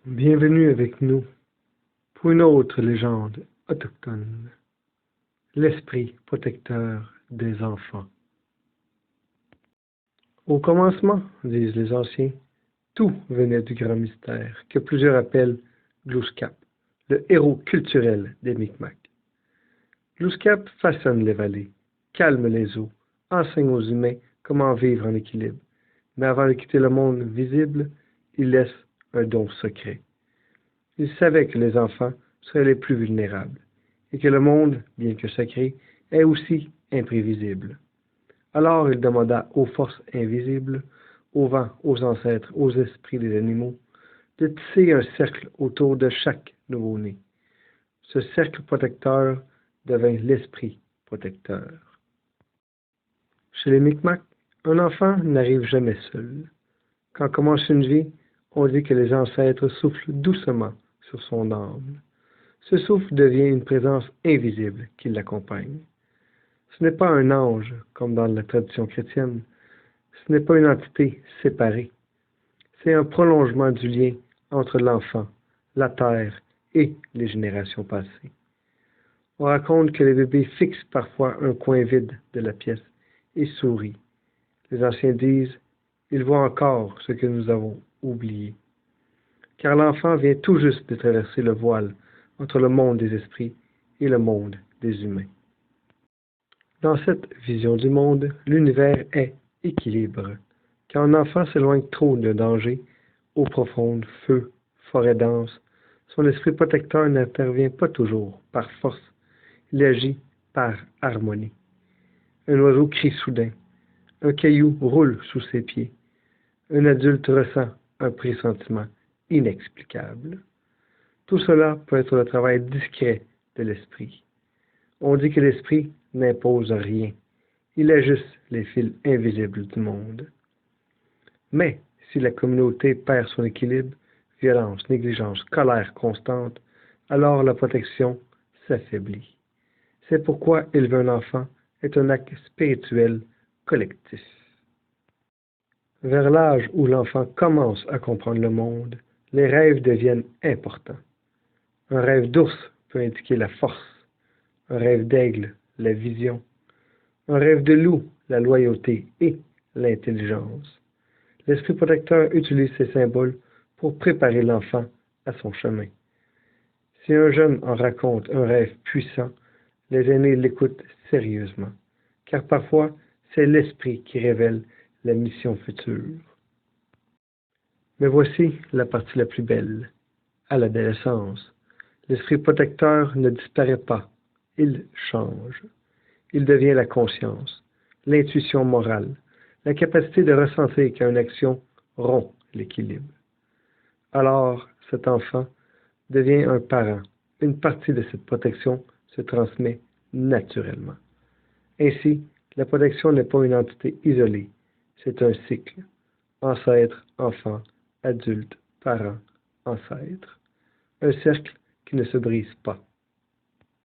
Bienvenue avec nous pour une autre légende autochtone, l'esprit protecteur des enfants. Au commencement, disent les anciens, tout venait du grand mystère que plusieurs appellent Glooskap, le héros culturel des Micmacs. Glooskap façonne les vallées, calme les eaux, enseigne aux humains comment vivre en équilibre. Mais avant de quitter le monde visible, il laisse un don secret. Il savait que les enfants seraient les plus vulnérables et que le monde, bien que sacré, est aussi imprévisible. Alors il demanda aux forces invisibles, au vent, aux ancêtres, aux esprits des animaux, de tisser un cercle autour de chaque nouveau-né. Ce cercle protecteur devint l'esprit protecteur. Chez les Micmacs, un enfant n'arrive jamais seul. Quand commence une vie, on dit que les ancêtres soufflent doucement sur son âme. Ce souffle devient une présence invisible qui l'accompagne. Ce n'est pas un ange, comme dans la tradition chrétienne. Ce n'est pas une entité séparée. C'est un prolongement du lien entre l'enfant, la terre et les générations passées. On raconte que les bébés fixent parfois un coin vide de la pièce et sourient. Les anciens disent, ils voient encore ce que nous avons oublié. Car l'enfant vient tout juste de traverser le voile entre le monde des esprits et le monde des humains. Dans cette vision du monde, l'univers est équilibre. Quand un enfant s'éloigne trop de danger, eau profonde, feu, forêt dense, son esprit protecteur n'intervient pas toujours par force, il agit par harmonie. Un oiseau crie soudain, un caillou roule sous ses pieds, un adulte ressent un pressentiment inexplicable. Tout cela peut être le travail discret de l'esprit. On dit que l'esprit n'impose rien. Il ajuste les fils invisibles du monde. Mais si la communauté perd son équilibre, violence, négligence, colère constante, alors la protection s'affaiblit. C'est pourquoi élever un enfant est un acte spirituel collectif. Vers l'âge où l'enfant commence à comprendre le monde, les rêves deviennent importants. Un rêve d'ours peut indiquer la force, un rêve d'aigle, la vision, un rêve de loup, la loyauté et l'intelligence. L'esprit protecteur utilise ces symboles pour préparer l'enfant à son chemin. Si un jeune en raconte un rêve puissant, les aînés l'écoutent sérieusement, car parfois c'est l'esprit qui révèle la mission future. Mais voici la partie la plus belle. À l'adolescence, l'esprit protecteur ne disparaît pas, il change. Il devient la conscience, l'intuition morale, la capacité de ressentir qu'une action rompt l'équilibre. Alors, cet enfant devient un parent. Une partie de cette protection se transmet naturellement. Ainsi, la protection n'est pas une entité isolée, c'est un cycle. Ancêtre, enfant, adulte, parent, ancêtre. Un cercle qui ne se brise pas.